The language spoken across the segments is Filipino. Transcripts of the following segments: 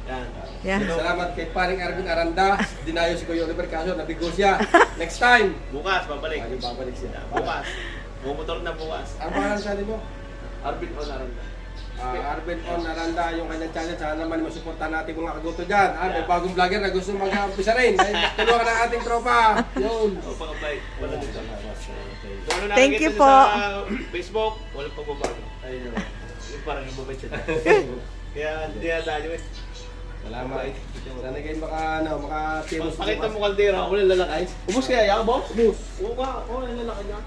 Yan. Yeah. Salamat kay paring Arvin Aranda. Dinayo si Kuya Oliver kaso nabigo siya. Next time. Bukas, babalik. Ay, babalik siya. Bukas. Bumotor na bukas. Ang pangalan sa mo? Arbit o Naranda. Arvin on Aranda, yung kanyang channel. Sana naman masuportahan natin mga kaguto dyan. May bagong vlogger na gusto mag-umpisa rin. Ay, tulungan ang ating tropa. Yun. O, pangabay. Wala dito. Kung ano Thank you nakikita po. sa Facebook, walang pagbabago. Ayun. Yung parang ibabay siya. Kaya hindi na tayo eh. Salamat. Sana kayo maka-timos. Pakita mo kaldera, ako lang lalakay. Ubus kaya yan, boss? Ubus. Oo nga, oo, yung lalakay niya.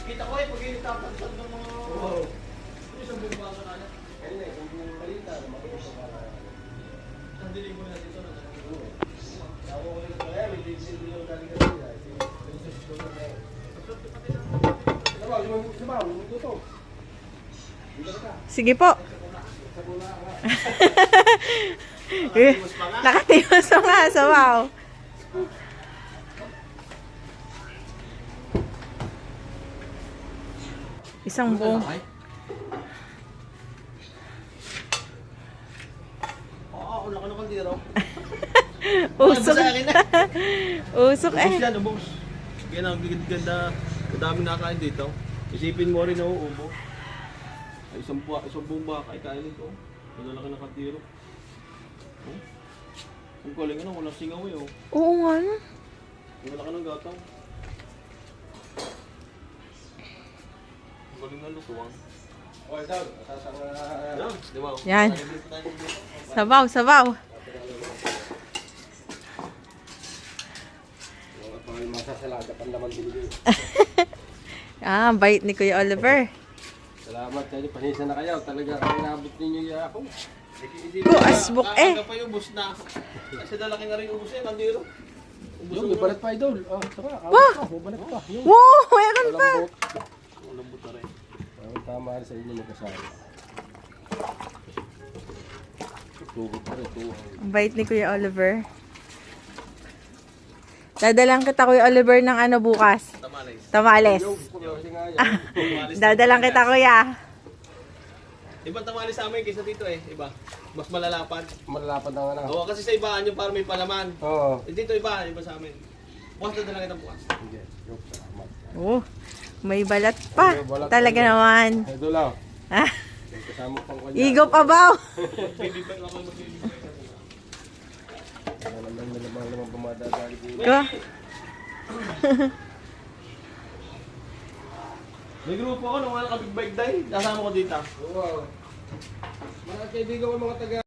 Kita ko eh, pag initapan ng mga... Oo. Isang bumbaso na niya. Ayun eh, kung yung balita, makikita ka na. Ang dilig mo na dito. Ako ko rin pala, may diesel yung galing kasi. Sabaw, luto. Sige po. Nakatimos pa nga sa wow. Isang buong. Oo, wala ka ng kaldera. Usok. Usok Ubus eh. yan, ubus. Yan ang ganda. Madami nakain dito. Isipin mo rin na uubo. Ay, isang buong baka ay kain ito. Wala laki ng kaldero. Oh. Ang galing ano, walang singaw eh. Oh. Oo nga no. Wala ka ng gatang. Ang galing na lutuan. Okay daw, sasama. Yan, di ba? Yan. Sabaw, sabaw. At mga masasalaga pang laman binigay. Ah, bait ni Kuya Oliver. Salamat kayo, panisa na kayo. Talaga inabot ninyo yung ako. Ko, asbok eh. Aga pa yung ubus na. Kasi dalaki na rin yung ubus eh, kandiro. Yung, may balat pa idol. Ah, tara, Wah! may balat pa. Yung Wow, meron pa. lambot. Walang buta rin. Tama rin sa inyo magkasama. Tugod pa rin, tugod. Ang bait ni Kuya Oliver. Dadalang kita Kuya Oliver ng ano bukas. Tamales. Tamales. Kasi nga yan. Dadalang kita Kuya. Ibang tamales sa amin kaysa dito eh. Iba. Mas malalapad. Malalapad na nga na. Oo, kasi sa ibaan yung parang may palaman. Oo. Eh, dito iba sa amin. Bukas na talaga ng bukas. Sige, joke, salamat. Oh, may balat pa. Talaga naman. Idol lang. Ah, May kasama pang kanya. igo pa ba? Bibigay ako magbibigay. Ano naman bumadadali dito. Ko. May grupo ako nung mga nakabig bike day. Kasama ko dito. Wow. Mga kaibigan ko mga taga